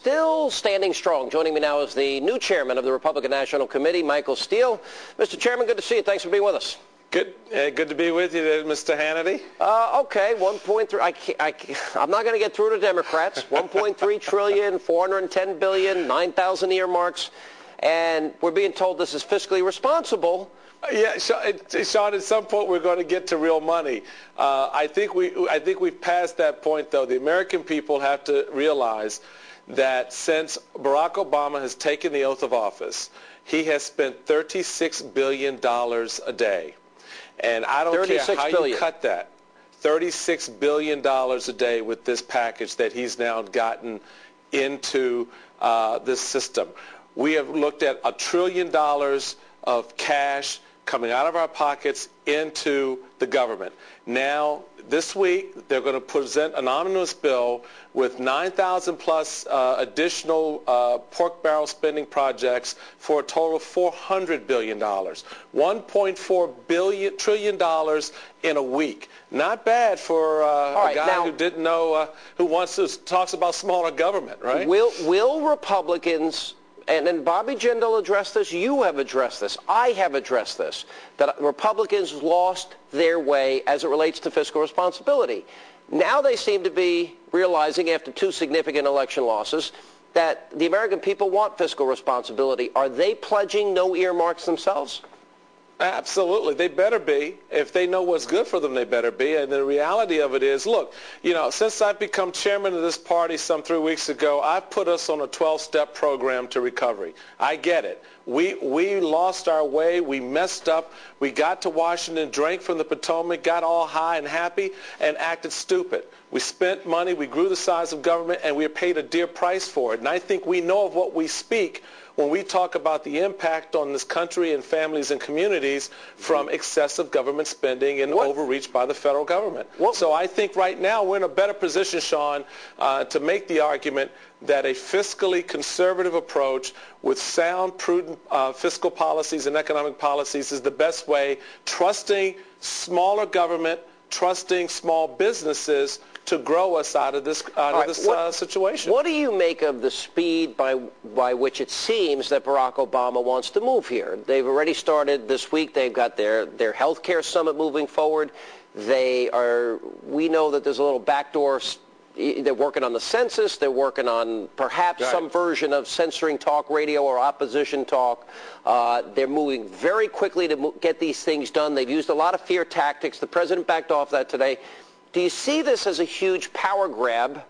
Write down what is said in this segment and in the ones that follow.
still standing strong. Joining me now is the new chairman of the Republican National Committee, Michael Steele. Mr. Chairman, good to see you. Thanks for being with us. Good to be with you, Mr. Hannity. Okay, 1.3. I'm not going to get through to Democrats. 1.3 trillion, 410 billion, 9,000 earmarks, and we're being told this is fiscally responsible. Yeah, Sean. At some point, we're going to get to real money. I think we've passed that point, though. The American people have to realize that since Barack Obama has taken the oath of office, he has spent $36 billion a day. And I don't care how you cut that. $36 billion a day with this package that he's now gotten into this system. We have looked at $1 trillion of cash coming out of our pockets into the government. Now, this week, they're going to present an omnibus bill with 9,000 plus additional pork barrel spending projects for a total of $400 billion. $1.4 trillion in a week. Not bad for a guy who didn't know, who talks about smaller government, right? Will Republicans... And Bobby Jindal addressed this. You have addressed this. I have addressed this, that Republicans lost their way as it relates to fiscal responsibility. Now they seem to be realizing, after two significant election losses, that the American people want fiscal responsibility. Are they pledging no earmarks themselves? Absolutely. They better be. If they know what's good for them, they better be. And the reality of it is, look, since I've become chairman of this party some 3 weeks ago, I've put us on a 12-step program to recovery. I get it. We lost our way. We messed up. We got to Washington, drank from the Potomac, got all high and happy, and acted stupid. We spent money. We grew the size of government, and we paid a dear price for it. And I think we know of what we speak when we talk about the impact on this country and families and communities from excessive government spending and overreach by the federal government. So I think right now we're in a better position, Sean, to make the argument that a fiscally conservative approach with sound, prudent fiscal policies and economic policies is the best way, trusting smaller government, trusting small businesses to grow us out of this situation. What do you make of the speed by which it seems that Barack Obama wants to move here? They've already started this week. They've got their health care summit moving forward. We know that there's a little backdoor. They're working on the census. They're working on perhaps some version of censoring talk radio or opposition talk. They're moving very quickly to get these things done. They've used a lot of fear tactics. The president backed off that today. Do you see this as a huge power grab,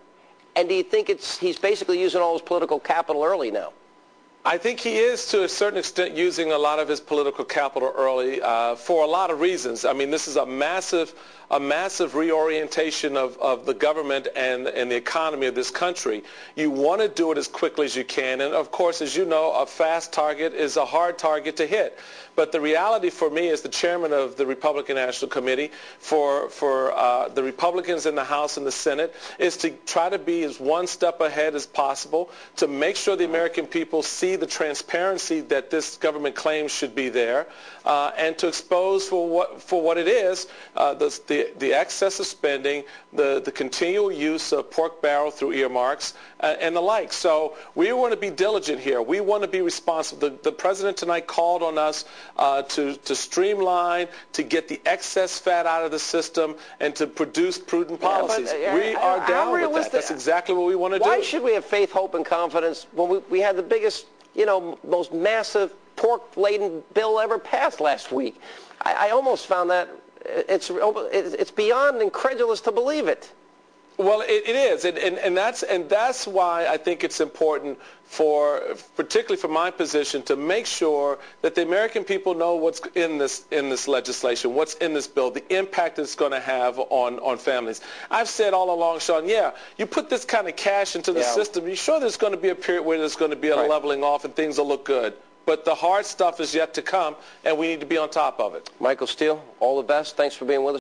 and do you think he's basically using all his political capital early now? I think he is, to a certain extent, using a lot of his political capital early for a lot of reasons. I mean, this is a massive reorientation of the government and the economy of this country. You want to do it as quickly as you can. And, of course, as you know, a fast target is a hard target to hit. But the reality for me as the chairman of the Republican National Committee, for the Republicans in the House and the Senate, is to try to be as one step ahead as possible, to make sure the American people see the transparency that this government claims should be there, and to expose for what it is, the excess of spending, the continual use of pork barrel through earmarks, and the like. So we want to be diligent here. We want to be responsible. The president tonight called on us to streamline, to get the excess fat out of the system, and to produce prudent policies. We are down with that. That's exactly what we want to do. Why should we have faith, hope, and confidence when we had the biggest, most massive pork-laden bill ever passed last week? I almost found that it's beyond incredulous to believe it. Well, it is, and that's why I think it's important particularly for my position, to make sure that the American people know what's in this legislation, what's in this bill, the impact it's going to have on families. I've said all along, Sean, you put this kind of cash into the system, you're sure there's going to be a period where there's going to be a leveling off and things will look good. But the hard stuff is yet to come, and we need to be on top of it. Michael Steele, all the best. Thanks for being with us.